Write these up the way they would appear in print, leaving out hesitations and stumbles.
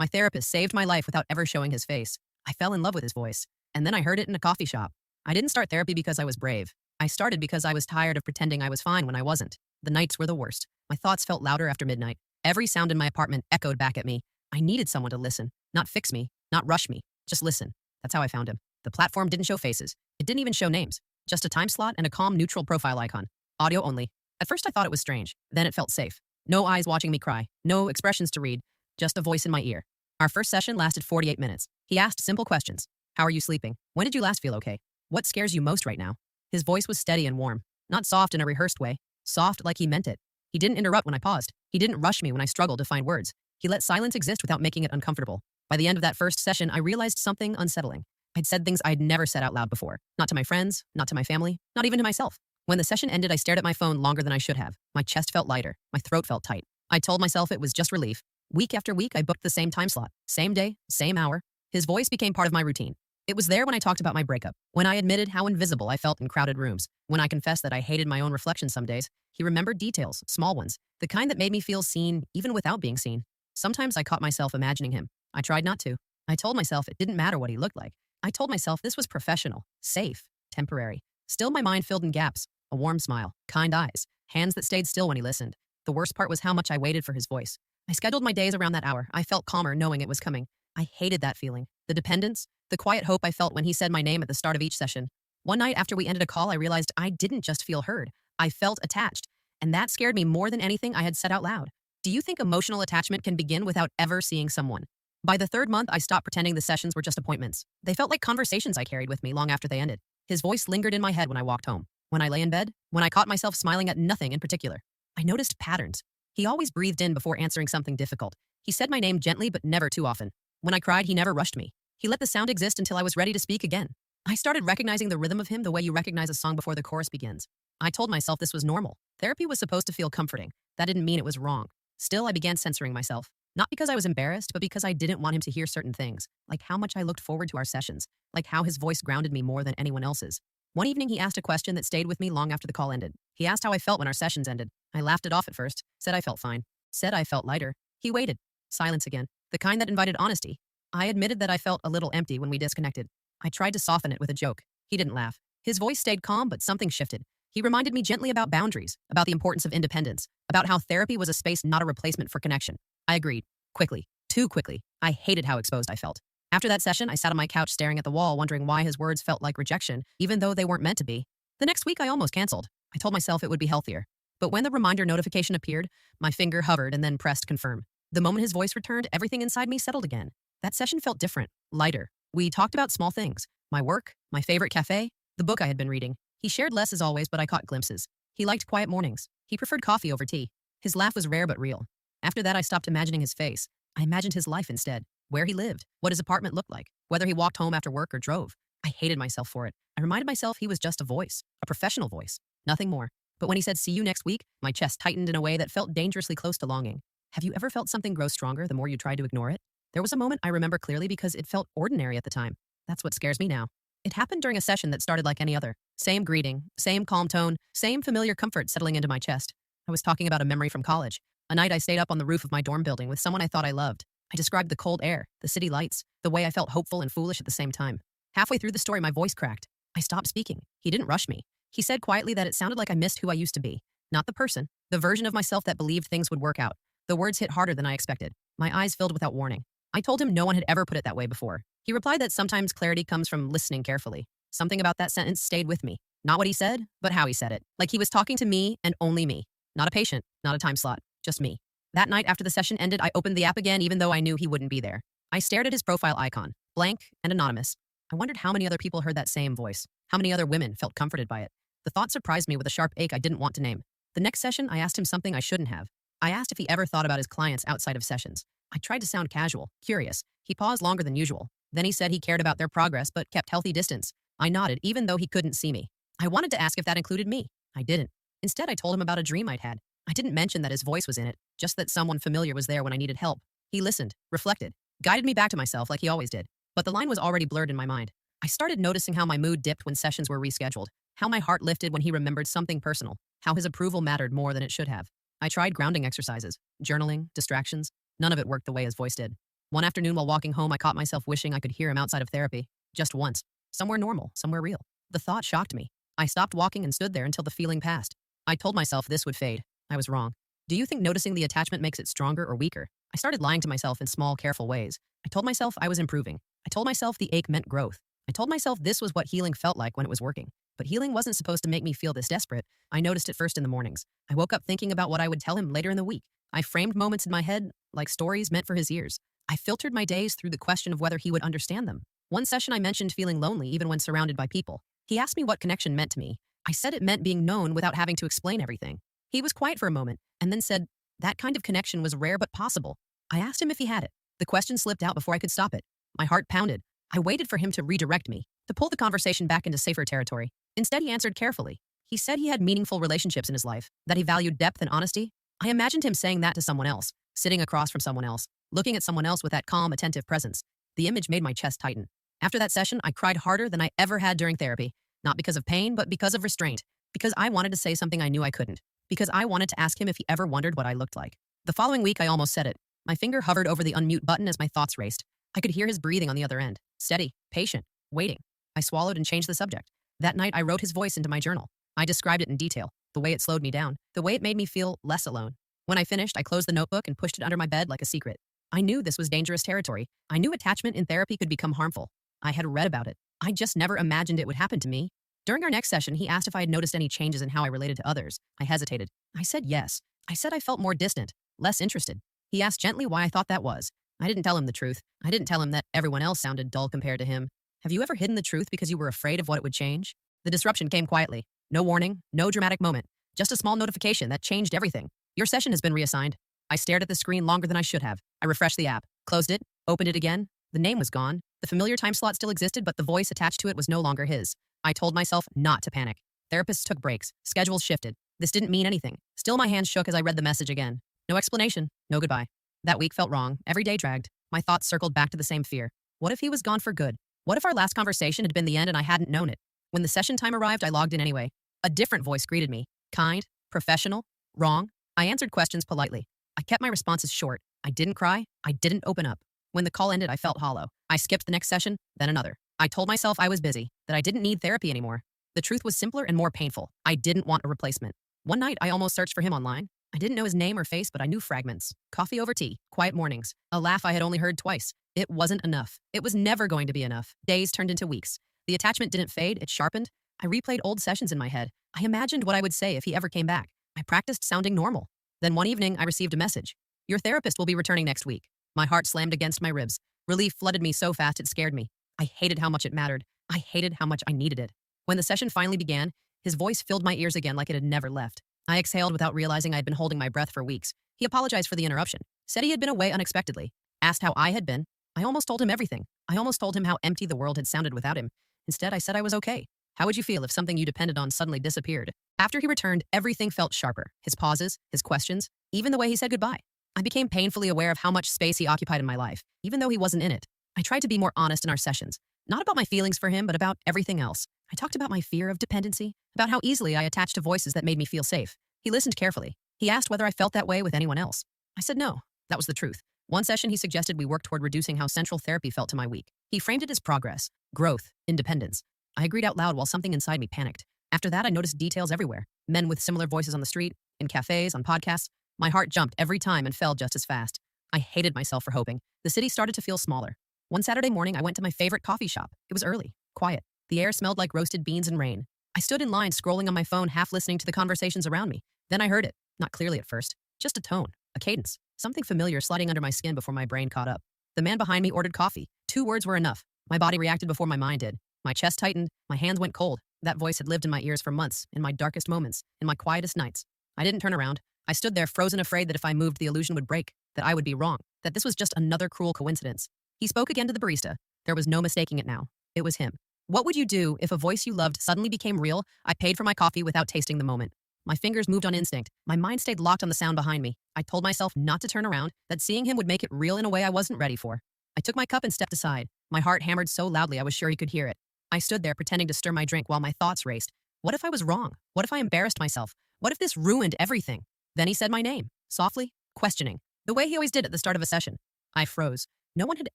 My therapist saved my life without ever showing his face. I fell in love with his voice. And then I heard it in a coffee shop. I didn't start therapy because I was brave. I started because I was tired of pretending I was fine when I wasn't. The nights were the worst. My thoughts felt louder after midnight. Every sound in my apartment echoed back at me. I needed someone to listen, not fix me, not rush me, just listen. That's how I found him. The platform didn't show faces. It didn't even show names. Just a time slot and a calm, neutral profile icon. Audio only. At first I thought it was strange. Then it felt safe. No eyes watching me cry. No expressions to read. Just a voice in my ear. Our first session lasted 48 minutes. He asked simple questions. How are you sleeping? When did you last feel okay? What scares you most right now? His voice was steady and warm. Not soft in a rehearsed way. Soft like he meant it. He didn't interrupt when I paused. He didn't rush me when I struggled to find words. He let silence exist without making it uncomfortable. By the end of that first session, I realized something unsettling. I'd said things I'd never said out loud before. Not to my friends, not to my family, not even to myself. When the session ended, I stared at my phone longer than I should have. My chest felt lighter. My throat felt tight. I told myself it was just relief. Week after week, I booked the same time slot. Same day, same hour. His voice became part of my routine. It was there when I talked about my breakup, when I admitted how invisible I felt in crowded rooms, when I confessed that I hated my own reflection some days. He remembered details, small ones, the kind that made me feel seen even without being seen. Sometimes I caught myself imagining him. I tried not to. I told myself it didn't matter what he looked like. I told myself this was professional, safe, temporary. Still, my mind filled in gaps. A warm smile, kind eyes, hands that stayed still when he listened. The worst part was how much I waited for his voice. I scheduled my days around that hour. I felt calmer knowing it was coming. I hated that feeling. The dependence, the quiet hope I felt when he said my name at the start of each session. One night after we ended a call, I realized I didn't just feel heard. I felt attached. And that scared me more than anything I had said out loud. Do you think emotional attachment can begin without ever seeing someone? By the third month, I stopped pretending the sessions were just appointments. They felt like conversations I carried with me long after they ended. His voice lingered in my head when I walked home, when I lay in bed, when I caught myself smiling at nothing in particular. I noticed patterns. He always breathed in before answering something difficult. He said my name gently but never too often. When I cried, he never rushed me. He let the sound exist until I was ready to speak again. I started recognizing the rhythm of him the way you recognize a song before the chorus begins. I told myself this was normal. Therapy was supposed to feel comforting. That didn't mean it was wrong. Still, I began censoring myself. Not because I was embarrassed, but because I didn't want him to hear certain things, like how much I looked forward to our sessions, like how his voice grounded me more than anyone else's. One evening, he asked a question that stayed with me long after the call ended. He asked how I felt when our sessions ended. I laughed it off at first, said I felt fine, said I felt lighter. He waited. Silence again, the kind that invited honesty. I admitted that I felt a little empty when we disconnected. I tried to soften it with a joke. He didn't laugh. His voice stayed calm, but something shifted. He reminded me gently about boundaries, about the importance of independence, about how therapy was a space, not a replacement for connection. I agreed. Quickly. Too quickly. I hated how exposed I felt. After that session, I sat on my couch staring at the wall, wondering why his words felt like rejection, even though they weren't meant to be. The next week, I almost canceled. I told myself it would be healthier. But when the reminder notification appeared, my finger hovered and then pressed confirm. The moment his voice returned, everything inside me settled again. That session felt different, lighter. We talked about small things. My work, my favorite cafe, the book I had been reading. He shared less as always, but I caught glimpses. He liked quiet mornings. He preferred coffee over tea. His laugh was rare but real. After that, I stopped imagining his face. I imagined his life instead. Where he lived, what his apartment looked like, whether he walked home after work or drove. I hated myself for it. I reminded myself he was just a voice, a professional voice, nothing more. But when he said, "See you next week," my chest tightened in a way that felt dangerously close to longing. Have you ever felt something grow stronger the more you tried to ignore it? There was a moment I remember clearly because it felt ordinary at the time. That's what scares me now. It happened during a session that started like any other. Same greeting, same calm tone, same familiar comfort settling into my chest. I was talking about a memory from college. A night I stayed up on the roof of my dorm building with someone I thought I loved. I described the cold air, the city lights, the way I felt hopeful and foolish at the same time. Halfway through the story, my voice cracked. I stopped speaking. He didn't rush me. He said quietly that it sounded like I missed who I used to be. Not the person, the version of myself that believed things would work out. The words hit harder than I expected. My eyes filled without warning. I told him no one had ever put it that way before. He replied that sometimes clarity comes from listening carefully. Something about that sentence stayed with me. Not what he said, but how he said it. Like he was talking to me and only me. Not a patient, not a time slot, just me. That night after the session ended, I opened the app again even though I knew he wouldn't be there. I stared at his profile icon, blank and anonymous. I wondered how many other people heard that same voice, how many other women felt comforted by it. The thought surprised me with a sharp ache I didn't want to name. The next session, I asked him something I shouldn't have. I asked if he ever thought about his clients outside of sessions. I tried to sound casual, curious. He paused longer than usual. Then he said he cared about their progress but kept healthy distance. I nodded even though he couldn't see me. I wanted to ask if that included me. I didn't. Instead, I told him about a dream I'd had. I didn't mention that his voice was in it, just that someone familiar was there when I needed help. He listened, reflected, guided me back to myself like he always did. But the line was already blurred in my mind. I started noticing how my mood dipped when sessions were rescheduled, how my heart lifted when he remembered something personal, how his approval mattered more than it should have. I tried grounding exercises, journaling, distractions. None of it worked the way his voice did. One afternoon while walking home, I caught myself wishing I could hear him outside of therapy. Just once. Somewhere normal, somewhere real. The thought shocked me. I stopped walking and stood there until the feeling passed. I told myself this would fade. I was wrong. Do you think noticing the attachment makes it stronger or weaker? I started lying to myself in small, careful ways. I told myself I was improving. I told myself the ache meant growth. I told myself this was what healing felt like when it was working. But healing wasn't supposed to make me feel this desperate. I noticed it first in the mornings. I woke up thinking about what I would tell him later in the week. I framed moments in my head like stories meant for his ears. I filtered my days through the question of whether he would understand them. One session I mentioned feeling lonely even when surrounded by people. He asked me what connection meant to me. I said it meant being known without having to explain everything. He was quiet for a moment and then said that kind of connection was rare but possible. I asked him if he had it. The question slipped out before I could stop it. My heart pounded. I waited for him to redirect me, to pull the conversation back into safer territory. Instead, he answered carefully. He said he had meaningful relationships in his life, that he valued depth and honesty. I imagined him saying that to someone else, sitting across from someone else, looking at someone else with that calm, attentive presence. The image made my chest tighten. After that session, I cried harder than I ever had during therapy, not because of pain, but because of restraint, because I wanted to say something I knew I couldn't, because I wanted to ask him if he ever wondered what I looked like. The following week, I almost said it. My finger hovered over the unmute button as my thoughts raced. I could hear his breathing on the other end, steady, patient, waiting. I swallowed and changed the subject. That night, I wrote his voice into my journal. I described it in detail, the way it slowed me down, the way it made me feel less alone. When I finished, I closed the notebook and pushed it under my bed like a secret. I knew this was dangerous territory. I knew attachment in therapy could become harmful. I had read about it. I just never imagined it would happen to me. During our next session, he asked if I had noticed any changes in how I related to others. I hesitated. I said yes. I said I felt more distant, less interested. He asked gently why I thought that was. I didn't tell him the truth. I didn't tell him that everyone else sounded dull compared to him. Have you ever hidden the truth because you were afraid of what it would change? The disruption came quietly. No warning, no dramatic moment. Just a small notification that changed everything. Your session has been reassigned. I stared at the screen longer than I should have. I refreshed the app, closed it, opened it again. The name was gone. The familiar time slot still existed, but the voice attached to it was no longer his. I told myself not to panic. Therapists took breaks. Schedules shifted. This didn't mean anything. Still, my hands shook as I read the message again. No explanation, no goodbye. That week felt wrong. Every day dragged. My thoughts circled back to the same fear. What if he was gone for good? What if our last conversation had been the end and I hadn't known it? When the session time arrived, I logged in anyway. A different voice greeted me. Kind, professional, wrong. I answered questions politely. I kept my responses short. I didn't cry. I didn't open up. When the call ended, I felt hollow. I skipped the next session, then another. I told myself I was busy, that I didn't need therapy anymore. The truth was simpler and more painful. I didn't want a replacement. One night, I almost searched for him online. I didn't know his name or face, but I knew fragments. Coffee over tea, quiet mornings, a laugh I had only heard twice. It wasn't enough. It was never going to be enough. Days turned into weeks. The attachment didn't fade, it sharpened. I replayed old sessions in my head. I imagined what I would say if he ever came back. I practiced sounding normal. Then one evening, I received a message. Your therapist will be returning next week. My heart slammed against my ribs. Relief flooded me so fast it scared me. I hated how much it mattered. I hated how much I needed it. When the session finally began, his voice filled my ears again like it had never left. I exhaled without realizing I had been holding my breath for weeks. He apologized for the interruption, said he had been away unexpectedly, asked how I had been. I almost told him everything. I almost told him how empty the world had sounded without him. Instead, I said I was okay. How would you feel if something you depended on suddenly disappeared? After he returned, everything felt sharper. His pauses, his questions, even the way he said goodbye. I became painfully aware of how much space he occupied in my life, even though he wasn't in it. I tried to be more honest in our sessions, not about my feelings for him, but about everything else. I talked about my fear of dependency, about how easily I attached to voices that made me feel safe. He listened carefully. He asked whether I felt that way with anyone else. I said no. That was the truth. One session, he suggested we work toward reducing how central therapy felt to my week. He framed it as progress, growth, independence. I agreed out loud while something inside me panicked. After that, I noticed details everywhere. Men with similar voices on the street, in cafes, on podcasts. My heart jumped every time and fell just as fast. I hated myself for hoping. The city started to feel smaller. One Saturday morning, I went to my favorite coffee shop. It was early, quiet. The air smelled like roasted beans and rain. I stood in line, scrolling on my phone, half listening to the conversations around me. Then I heard it, not clearly at first, just a tone, a cadence, something familiar sliding under my skin before my brain caught up. The man behind me ordered coffee. 2 words were enough. My body reacted before my mind did. My chest tightened, my hands went cold. That voice had lived in my ears for months, in my darkest moments, in my quietest nights. I didn't turn around. I stood there frozen, afraid that if I moved, the illusion would break, that I would be wrong, that this was just another cruel coincidence. He spoke again to the barista. There was no mistaking it now. It was him. What would you do if a voice you loved suddenly became real? I paid for my coffee without tasting the moment. My fingers moved on instinct. My mind stayed locked on the sound behind me. I told myself not to turn around, that seeing him would make it real in a way I wasn't ready for. I took my cup and stepped aside. My heart hammered so loudly I was sure he could hear it. I stood there pretending to stir my drink while my thoughts raced. What if I was wrong? What if I embarrassed myself? What if this ruined everything? Then he said my name, softly, questioning, the way he always did at the start of a session. I froze. No one had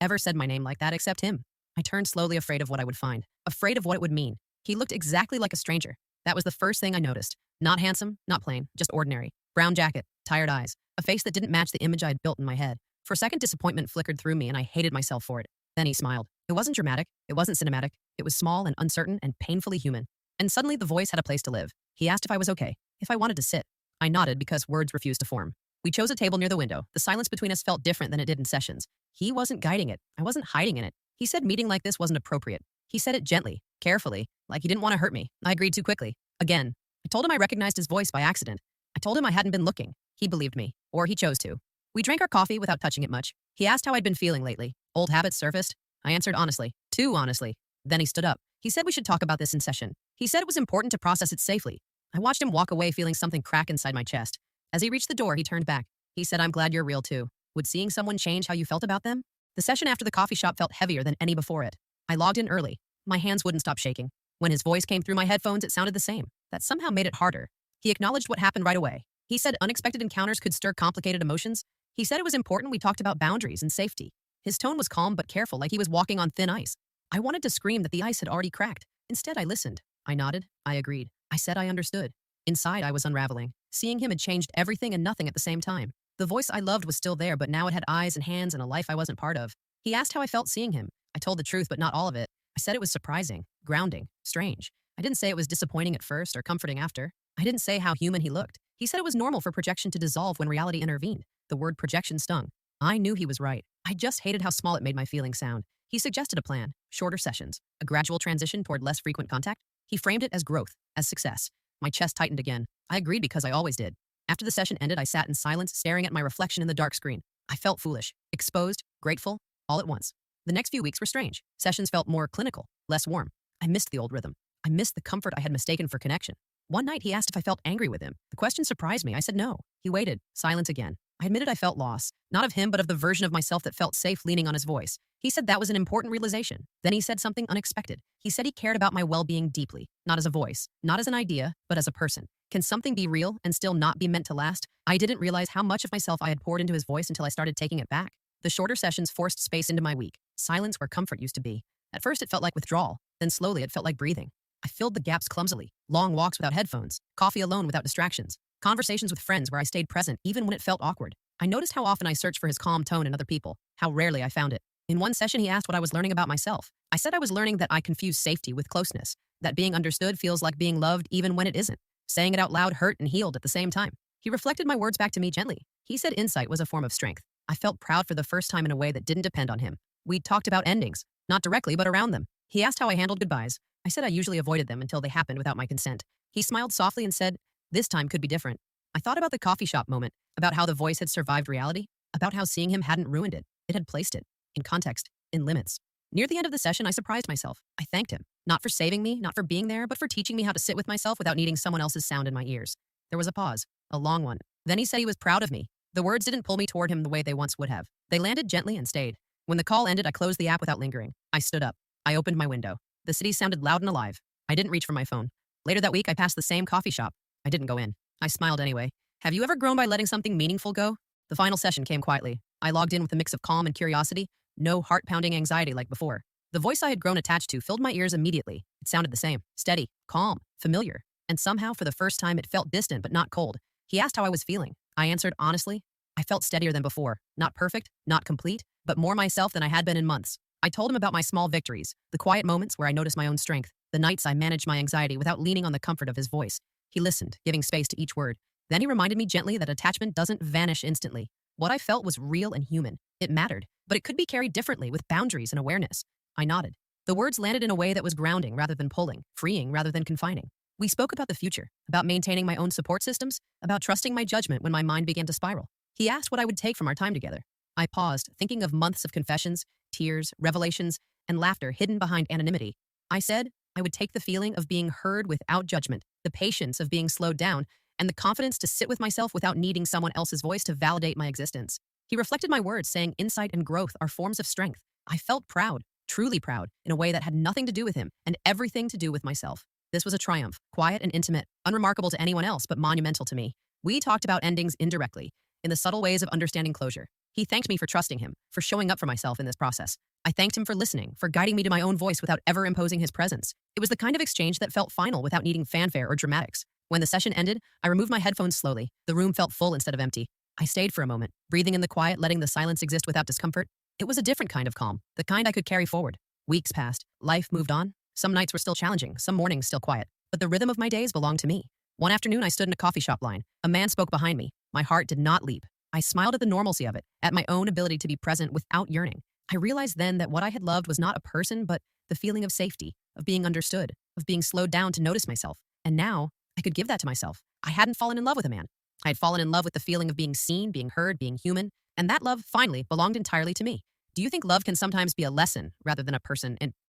ever said my name like that except him. I turned slowly, afraid of what I would find, afraid of what it would mean. He looked exactly like a stranger. That was the first thing I noticed. Not handsome, not plain, just ordinary. Brown jacket, tired eyes, a face that didn't match the image I had built in my head. For a second, disappointment flickered through me and I hated myself for it. Then he smiled. It wasn't dramatic, it wasn't cinematic, it was small and uncertain and painfully human. And suddenly the voice had a place to live. He asked if I was okay, if I wanted to sit. I nodded because words refused to form. We chose a table near the window. The silence between us felt different than it did in sessions. He wasn't guiding it. I wasn't hiding in it. He said meeting like this wasn't appropriate. He said it gently, carefully, like he didn't want to hurt me. I agreed too quickly. Again. I told him I recognized his voice by accident. I told him I hadn't been looking. He believed me. Or he chose to. We drank our coffee without touching it much. He asked how I'd been feeling lately. Old habits surfaced. I answered honestly. Too honestly. Then he stood up. He said we should talk about this in session. He said it was important to process it safely. I watched him walk away feeling something crack inside my chest. As he reached the door, he turned back. He said, I'm glad you're real too. Would seeing someone change how you felt about them? The session after the coffee shop felt heavier than any before it. I logged in early. My hands wouldn't stop shaking. When his voice came through my headphones, it sounded the same. That somehow made it harder. He acknowledged what happened right away. He said unexpected encounters could stir complicated emotions. He said it was important we talked about boundaries and safety. His tone was calm but careful, like he was walking on thin ice. I wanted to scream that the ice had already cracked. Instead, I listened. I nodded. I agreed. I said I understood. Inside, I was unraveling. Seeing him had changed everything and nothing at the same time. The voice I loved was still there, but now it had eyes and hands and a life I wasn't part of. He asked how I felt seeing him. I told the truth, but not all of it. I said it was surprising, grounding, strange. I didn't say it was disappointing at first or comforting after. I didn't say how human he looked. He said it was normal for projection to dissolve when reality intervened. The word projection stung. I knew he was right. I just hated how small it made my feelings sound. He suggested a plan, shorter sessions, a gradual transition toward less frequent contact. He framed it as growth, as success. My chest tightened again. I agreed because I always did. After the session ended, I sat in silence, staring at my reflection in the dark screen. I felt foolish, exposed, grateful, all at once. The next few weeks were strange. Sessions felt more clinical, less warm. I missed the old rhythm. I missed the comfort I had mistaken for connection. One night, he asked if I felt angry with him. The question surprised me. I said no. He waited, silent again. I admitted I felt loss, not of him, but of the version of myself that felt safe leaning on his voice. He said that was an important realization. Then he said something unexpected. He said he cared about my well-being deeply, not as a voice, not as an idea, but as a person. Can something be real and still not be meant to last? I didn't realize how much of myself I had poured into his voice until I started taking it back. The shorter sessions forced space into my week, silence where comfort used to be. At first, it felt like withdrawal. Then slowly, it felt like breathing. I filled the gaps clumsily. Long walks without headphones, coffee alone without distractions, conversations with friends where I stayed present even when it felt awkward. I noticed how often I searched for his calm tone in other people, how rarely I found it. In one session, he asked what I was learning about myself. I said I was learning that I confuse safety with closeness, that being understood feels like being loved even when it isn't. Saying it out loud hurt and healed at the same time. He reflected my words back to me gently. He said insight was a form of strength. I felt proud for the first time in a way that didn't depend on him. We talked about endings, not directly, but around them. He asked how I handled goodbyes. I said I usually avoided them until they happened without my consent. He smiled softly and said, this time could be different. I thought about the coffee shop moment, about how the voice had survived reality, about how seeing him hadn't ruined it. It had placed it, in context, in limits. Near the end of the session, I surprised myself. I thanked him, not for saving me, not for being there, but for teaching me how to sit with myself without needing someone else's sound in my ears. There was a pause, a long one. Then he said he was proud of me. The words didn't pull me toward him the way they once would have. They landed gently and stayed. When the call ended, I closed the app without lingering. I stood up. I opened my window. The city sounded loud and alive. I didn't reach for my phone. Later that week, I passed the same coffee shop. I didn't go in. I smiled anyway. Have you ever grown by letting something meaningful go? The final session came quietly. I logged in with a mix of calm and curiosity, no heart-pounding anxiety like before. The voice I had grown attached to filled my ears immediately. It sounded the same, steady, calm, familiar, and somehow for the first time it felt distant but not cold. He asked how I was feeling. I answered honestly. I felt steadier than before. Not perfect, not complete, but more myself than I had been in months. I told him about my small victories, the quiet moments where I noticed my own strength, the nights I managed my anxiety without leaning on the comfort of his voice. He listened, giving space to each word. Then he reminded me gently that attachment doesn't vanish instantly. What I felt was real and human. It mattered, but it could be carried differently with boundaries and awareness. I nodded. The words landed in a way that was grounding rather than pulling, freeing rather than confining. We spoke about the future, about maintaining my own support systems, about trusting my judgment when my mind began to spiral. He asked what I would take from our time together. I paused, thinking of months of confessions, tears, revelations, and laughter hidden behind anonymity. I said I would take the feeling of being heard without judgment, the patience of being slowed down, and the confidence to sit with myself without needing someone else's voice to validate my existence. He reflected my words, saying insight and growth are forms of strength. I felt proud, truly proud, in a way that had nothing to do with him and everything to do with myself. This was a triumph, quiet and intimate, unremarkable to anyone else but monumental to me. We talked about endings indirectly, in the subtle ways of understanding closure. He thanked me for trusting him, for showing up for myself in this process. I thanked him for listening, for guiding me to my own voice without ever imposing his presence. It was the kind of exchange that felt final without needing fanfare or dramatics. When the session ended, I removed my headphones slowly. The room felt full instead of empty. I stayed for a moment, breathing in the quiet, letting the silence exist without discomfort. It was a different kind of calm, the kind I could carry forward. Weeks passed. Life moved on. Some nights were still challenging, some mornings still quiet. But the rhythm of my days belonged to me. One afternoon, I stood in a coffee shop line. A man spoke behind me. My heart did not leap. I smiled at the normalcy of it, at my own ability to be present without yearning. I realized then that what I had loved was not a person, but the feeling of safety, of being understood, of being slowed down to notice myself. And now, I could give that to myself. I hadn't fallen in love with a man. I had fallen in love with the feeling of being seen, being heard, being human, and that love, finally, belonged entirely to me. Do you think love can sometimes be a lesson rather than a person? And